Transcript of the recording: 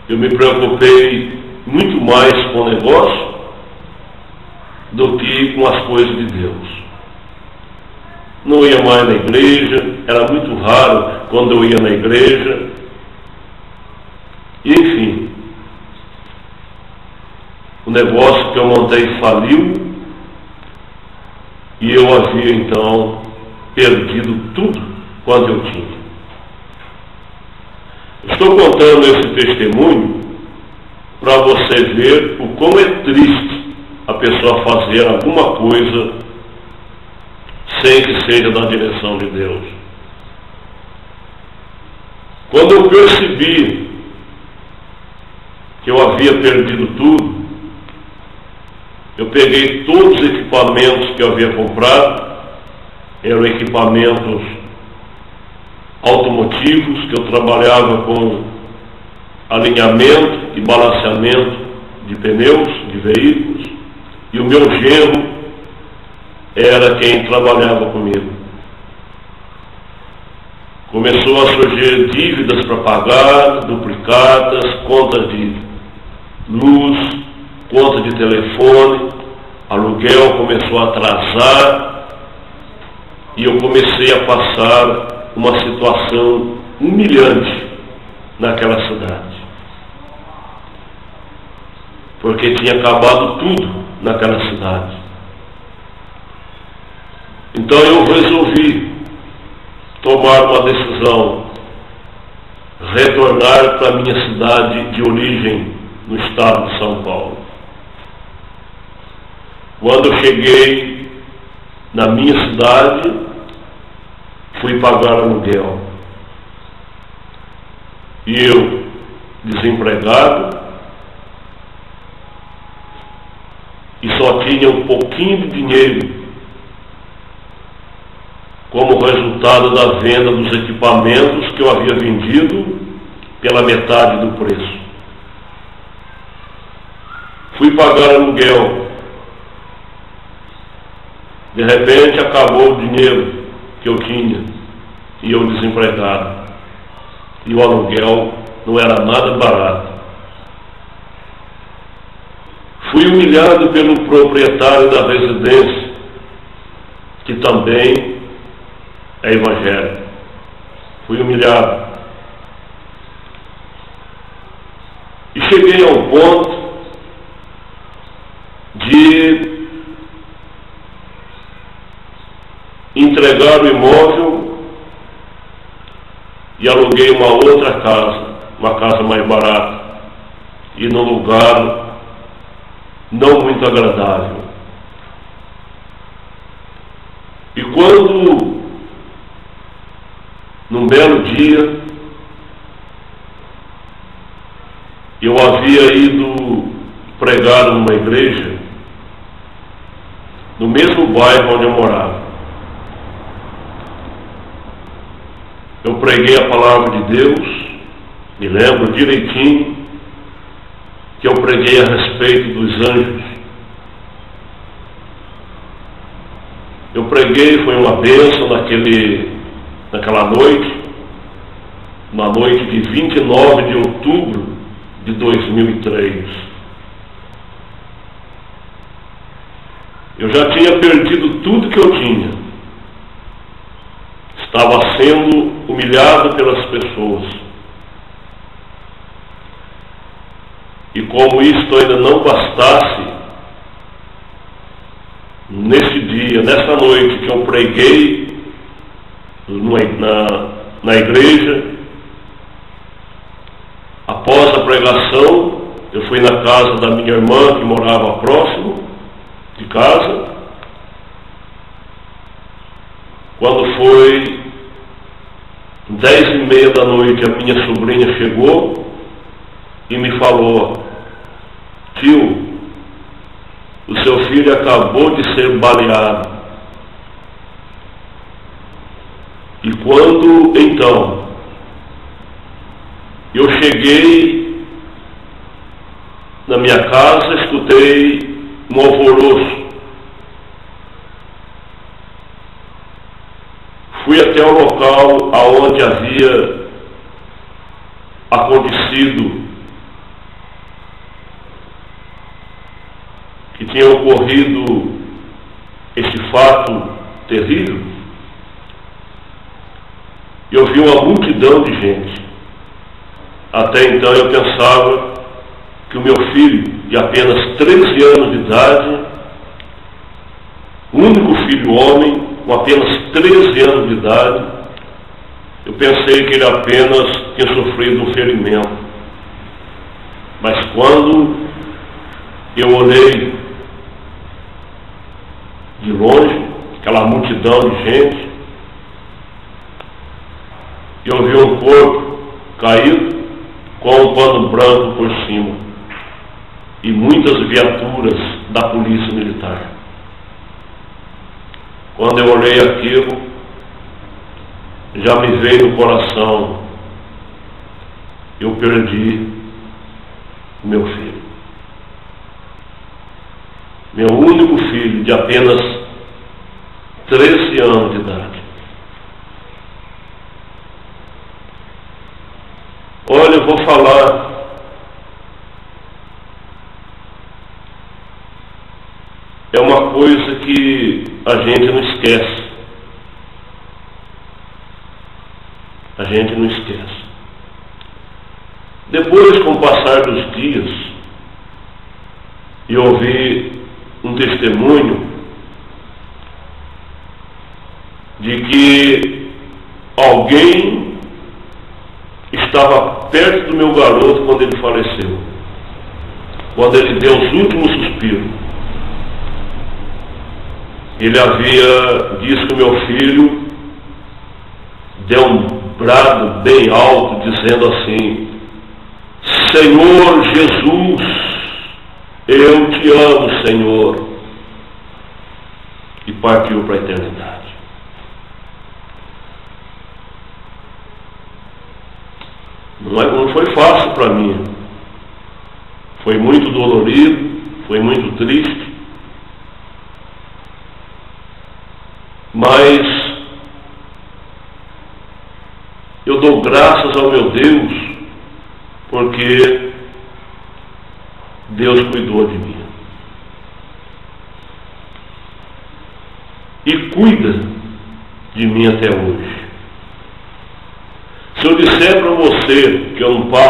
eu me preocupei muito mais com o negócio do que com as coisas de Deus. Não ia mais na igreja, era muito raro quando eu ia na igreja. E enfim, o negócio que eu montei faliu e eu havia então perdido tudo quanto eu tinha. Estou contando esse testemunho para você ver o como é triste a pessoa fazer alguma coisa sem que seja da direção de Deus. Quando eu percebi que eu havia perdido tudo, eu peguei todos os equipamentos que eu havia comprado, eram equipamentos automotivos, que eu trabalhava com alinhamento e balanceamento de pneus, de veículos, e o meu genro era quem trabalhava comigo. Começou a surgir dívidas para pagar, duplicadas, contas de luz, conta de telefone, aluguel começou a atrasar, e eu comecei a passar uma situação humilhante naquela cidade, porque tinha acabado tudo naquela cidade. Então eu resolvi tomar uma decisão, retornar para a minha cidade de origem no estado de São Paulo. Quando eu cheguei na minha cidade, fui pagar aluguel. E eu, desempregado, e só tinha um pouquinho de dinheiro como resultado da venda dos equipamentos que eu havia vendido pela metade do preço. Fui pagar aluguel. De repente acabou o dinheiro que eu tinha, e eu desempregado, e o aluguel não era nada barato. Fui humilhado pelo proprietário da residência, que também é evangélico. Fui humilhado. E cheguei a um ponto de entregar o imóvel e aluguei uma outra casa, uma casa mais barata, e num lugar não muito agradável. E quando, num belo dia, eu havia ido pregar numa igreja no mesmo bairro onde eu morava. Eu preguei a palavra de Deus, me lembro direitinho que eu preguei a respeito dos anjos. Eu preguei, foi uma bênção naquela noite, na noite de 29 de outubro de 2003. Eu já tinha perdido tudo que eu tinha. Estava sendo humilhado pelas pessoas. E como isto ainda não bastasse, nesse dia, nessa noite que eu preguei na igreja, após a pregação, eu fui na casa da minha irmã, que morava próximo de casa. Quando foi 10h30 da noite, a minha sobrinha chegou e me falou: tio, o seu filho acabou de ser baleado. E quando então eu cheguei na minha casa, escutei um alvoroço. Fui até o local aonde havia acontecido tinha ocorrido esse fato terrível, eu vi uma multidão de gente. Até então eu pensava que o meu filho, de apenas 13 anos de idade, o único filho homem, com apenas 13 anos de idade, eu pensei que ele apenas tinha sofrido um ferimento. Mas quando eu olhei de longe, aquela multidão de gente, eu vi um corpo caído com um pano branco por cima e muitas viaturas da polícia militar. Quando eu olhei aquilo, já me veio no coração: eu perdi meu filho. Meu único filho, de apenas 13 anos de idade. Olha, eu vou falar. É uma coisa que a gente não esquece. A gente não esquece. Depois, com o passar dos dias, eu ouvi um testemunho de que alguém estava perto do meu garoto quando ele faleceu, quando ele deu os últimos suspiros. Ele disse que o meu filho deu um brado bem alto, dizendo assim: Senhor Jesus, eu te amo, Senhor, e partiu para a eternidade. Não foi fácil para mim, foi muito dolorido, foi muito triste, mas eu dou graças ao meu Deus, porque Deus cuidou de mim e cuida de mim até hoje. Se eu disser para você que eu não passo